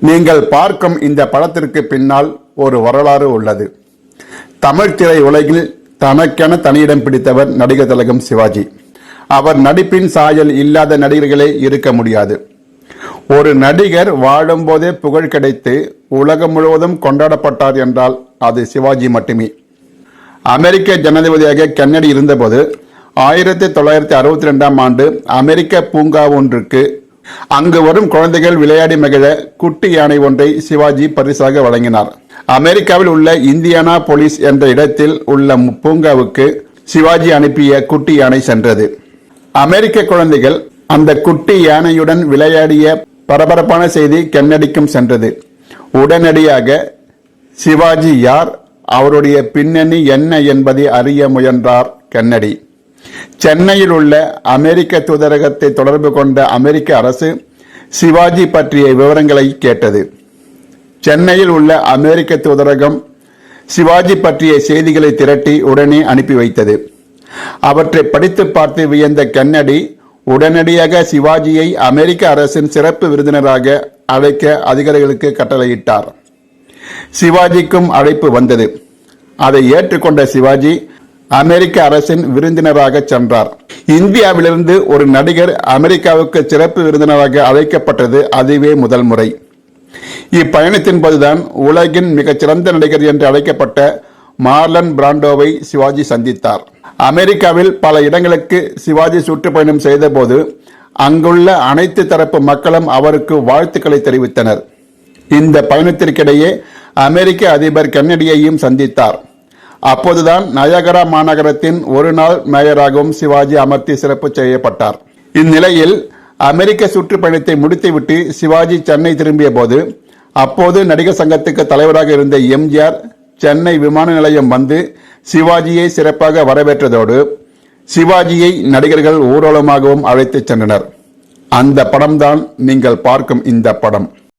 நீங்கள் பார்க்கும் இந்த படத்திற்கு பின்னால் ஒரு வரலாறு உள்ளது. தமிழ் திரை உலகில் தனக்கென தனியிடம் பிடித்தவர் நடிகர் திலகம் சிவாஜி. அவர் நடிப்பின் சாயல் இல்லாத நடிகர்களே இருக்க முடியாது. ஒரு நடிகர் வாழும்போதே புகழ் கிடைத்து உலகம் முழுவதும் கொண்டாடப்பட்டார் என்றால் அது சிவாஜி மட்டுமே. அமெரிக்க ஜனாதிபதியாக கென்னடி இருந்தபோது 1962ஆம் ஆண்டு அமெரிக்க பூங்கா ஒன்றுக்கு அங்கு வரும் குழந்தைகள் விளையாடி மகிழ குட்டி யானை ஒன்றை சிவாஜி பரிசாக வழங்கினார். அமெரிக்காவில் உள்ள இந்தியானா போலிஸ் என்ற இடத்தில் உள்ள பூங்காவுக்கு சிவாஜி அனுப்பிய குட்டி யானை சென்றது. அமெரிக்க குழந்தைகள் அந்த குட்டி யானையுடன் விளையாடிய பரபரப்பான செய்தி கென்னடிக்கும் சென்றது. உடனடியாக சிவாஜி யார், அவருடைய பின்னணி என்ன என்பதை அறிய முயன்றார் கென்னடி. சென்னையில் உள்ள அமெரிக்க தூதரகத்தை தொடர்பு கொண்ட அமெரிக்க அரசு சிவாஜி பற்றிய விவரங்களை கேட்டது. சென்னையில் உள்ள அமெரிக்க தூதரகம் சிவாஜி பற்றிய செய்திகளை திரட்டி உடனே அனுப்பி வைத்தது. அவற்றை படித்து பார்த்து வியந்த கென்னடி உடனடியாக சிவாஜியை அமெரிக்க அரசின் சிறப்பு விருந்தினராக அழைக்க அதிகாரிகளுக்கு கட்டளையிட்டார். சிவாஜிக்கும் அழைப்பு வந்தது. அதை ஏற்றுக்கொண்ட சிவாஜி அமெரிக்க அரசின் விருந்தினராக சென்றார். இந்தியாவிலிருந்து ஒரு நடிகர் அமெரிக்காவுக்கு சிறப்பு விருந்தினராக அழைக்கப்பட்டது அதுவே முதல் முறை. இப்பயணத்தின் போதுதான் உலகின் மிகச்சிறந்த நடிகர் என்று அழைக்கப்பட்ட மார்லன் பிராண்டோவை சிவாஜி சந்தித்தார். அமெரிக்காவில் பல இடங்களுக்கு சிவாஜி சுற்றுப்பயணம் செய்த போது அங்குள்ள அனைத்து தரப்பு மக்களும் அவருக்கு வாழ்த்துக்களை தெரிவித்தனர். இந்த பயணத்திற்கிடையே அமெரிக்க அதிபர் கென்னடியையும் சந்தித்தார். அப்போதுதான் நயகரா மாநகரத்தின் ஒரு நாள் மேயராகவும் சிவாஜி அமர்த்தி சிறப்பு செய்யப்பட்டார். இந்நிலையில் அமெரிக்க சுற்றுப்பயணத்தை முடித்துவிட்டு சிவாஜி சென்னை திரும்பிய போது அப்போது நடிகர் சங்கத்துக்கு தலைவராக இருந்த எம்ஜிஆர் சென்னை விமான நிலையம் வந்து சிவாஜியை சிறப்பாக வரவேற்றதோடு சிவாஜியை நடிகர்கள் ஊர்வலமாகவும் அழைத்துச் சென்றனர். அந்த படம்தான் நீங்கள் பார்க்கும் இந்த படம்.